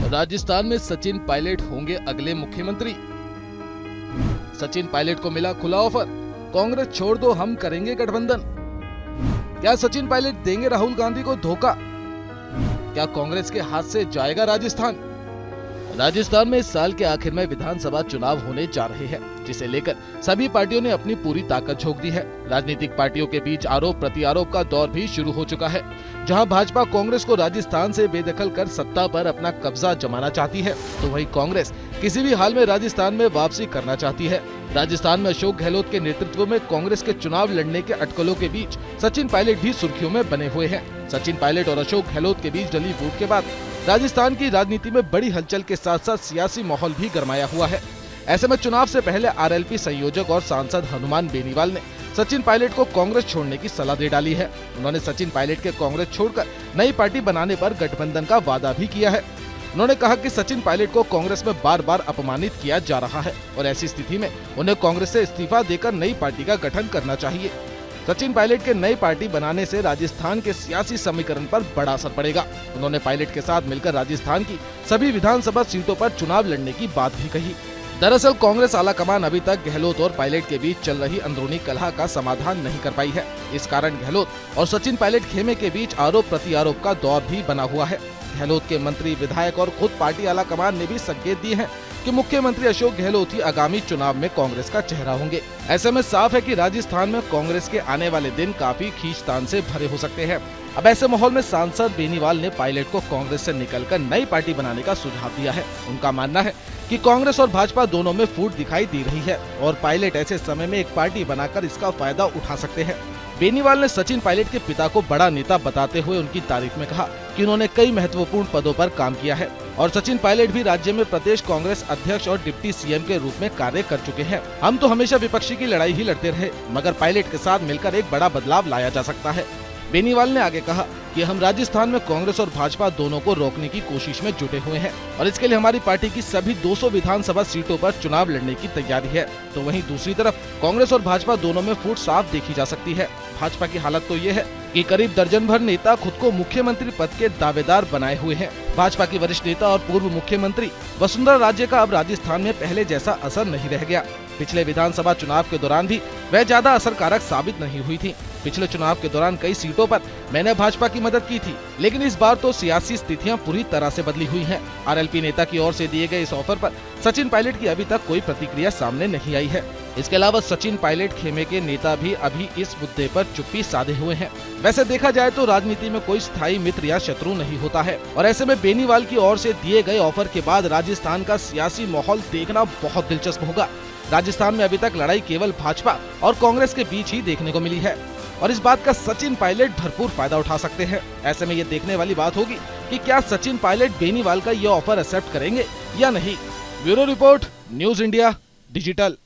राजस्थान में सचिन पायलट होंगे अगले मुख्यमंत्री। सचिन पायलट को मिला खुला ऑफर, कांग्रेस छोड़ दो हम करेंगे गठबंधन। क्या सचिन पायलट देंगे राहुल गांधी को धोखा? क्या कांग्रेस के हाथ से जाएगा राजस्थान? राजस्थान में इस साल के आखिर में विधानसभा चुनाव होने जा रहे हैं, जिसे लेकर सभी पार्टियों ने अपनी पूरी ताकत झोंक दी है। राजनीतिक पार्टियों के बीच आरोप प्रत्यारोप का दौर भी शुरू हो चुका है। जहां भाजपा कांग्रेस को राजस्थान से बेदखल कर सत्ता पर अपना कब्जा जमाना चाहती है, तो वहीं कांग्रेस किसी भी हाल में राजस्थान में वापसी करना चाहती है। राजस्थान में अशोक गहलोत के नेतृत्व में कांग्रेस के चुनाव लड़ने के अटकलों के बीच सचिन पायलट भी सुर्खियों में बने हुए हैं। सचिन पायलट और अशोक गहलोत के बीच डली वोट के बाद राजस्थान की राजनीति में बड़ी हलचल के साथ साथ सियासी माहौल भी गरमाया हुआ है। ऐसे में चुनाव से पहले आरएलपी संयोजक और सांसद हनुमान बेनीवाल ने सचिन पायलट को कांग्रेस छोड़ने की सलाह दे डाली है। उन्होंने सचिन पायलट के कांग्रेस छोड़कर नई पार्टी बनाने पर गठबंधन का वादा भी किया है। उन्होंने कहा कि सचिन पायलट को कांग्रेस में बार बार अपमानित किया जा रहा है और ऐसी स्थिति में उन्हें कांग्रेस से इस्तीफा देकर नई पार्टी का गठन करना चाहिए। सचिन पायलट के नई पार्टी बनाने से राजस्थान के सियासी समीकरण पर बड़ा असर पड़ेगा। उन्होंने पायलट के साथ मिलकर राजस्थान की सभी विधानसभा सीटों पर चुनाव लड़ने की बात भी कही। दरअसल कांग्रेस आलाकमान अभी तक गहलोत और पायलट के बीच चल रही अंदरूनी कलह का समाधान नहीं कर पाई है। इस कारण गहलोत और सचिन पायलट खेमे के बीच आरोप प्रत्यारोप का दौर भी बना हुआ है। गहलोत के मंत्री, विधायक और खुद पार्टी आलाकमान ने भी संकेत दिए हैं कि मुख्यमंत्री अशोक गहलोत ही आगामी चुनाव में कांग्रेस का चेहरा होंगे। ऐसे में साफ है कि राजस्थान में कांग्रेस के आने वाले दिन काफी खींचतान से भरे हो सकते हैं। अब ऐसे माहौल में सांसद बेनीवाल ने पायलट को कांग्रेस से निकलकर नई पार्टी बनाने का सुझाव दिया है। उनका मानना है कि कांग्रेस और भाजपा दोनों में फूट दिखाई दे रही है और पायलट ऐसे समय में एक पार्टी बनाकर इसका फायदा उठा सकते हैं। बेनीवाल ने सचिन पायलट के पिता को बड़ा नेता बताते हुए उनकी तारीफ में कहा कि उन्होंने कई महत्वपूर्ण पदों पर काम किया है और सचिन पायलट भी राज्य में प्रदेश कांग्रेस अध्यक्ष और डिप्टी सीएम के रूप में कार्य कर चुके हैं। हम तो हमेशा विपक्षी की लड़ाई ही लड़ते रहे, मगर पायलट के साथ मिलकर एक बड़ा बदलाव लाया जा सकता है। बेनीवाल ने आगे कहा कि हम राजस्थान में कांग्रेस और भाजपा दोनों को रोकने की कोशिश में जुटे हुए हैं और इसके लिए हमारी पार्टी की सभी 200 विधानसभा सीटों पर चुनाव लड़ने की तैयारी है। तो वहीं दूसरी तरफ कांग्रेस और भाजपा दोनों में फूट साफ देखी जा सकती है। भाजपा की हालत तो ये है कि करीब दर्जन भर नेता खुद को मुख्यमंत्री पद के दावेदार बनाए हुए हैं। भाजपा की वरिष्ठ नेता और पूर्व मुख्यमंत्री वसुंधरा राजे का अब राजस्थान में पहले जैसा असर नहीं रह गया। पिछले विधानसभा चुनाव के दौरान भी वह ज्यादा असरकारक साबित नहीं हुई थी। पिछले चुनाव के दौरान कई सीटों पर मैंने भाजपा की मदद की थी, लेकिन इस बार तो सियासी स्थितियां पूरी तरह से बदली हुई हैं। आरएलपी नेता की ओर से दिए गए इस ऑफर पर सचिन पायलट की अभी तक कोई प्रतिक्रिया सामने नहीं आई है। इसके अलावा सचिन पायलट खेमे के नेता भी अभी इस मुद्दे पर चुप्पी साधे हुए हैं। वैसे देखा जाए तो राजनीति में कोई स्थायी मित्र या शत्रु नहीं होता है और ऐसे में बेनीवाल की ओर से दिए गए ऑफर के बाद राजस्थान का सियासी माहौल देखना बहुत दिलचस्प होगा। राजस्थान में अभी तक लड़ाई केवल भाजपा और कांग्रेस के बीच ही देखने को मिली है और इस बात का सचिन पायलट भरपूर फायदा उठा सकते हैं। ऐसे में ये देखने वाली बात होगी कि क्या सचिन पायलट बेनीवाल का ये ऑफर एक्सेप्ट करेंगे या नहीं। Bureau report, news India digital.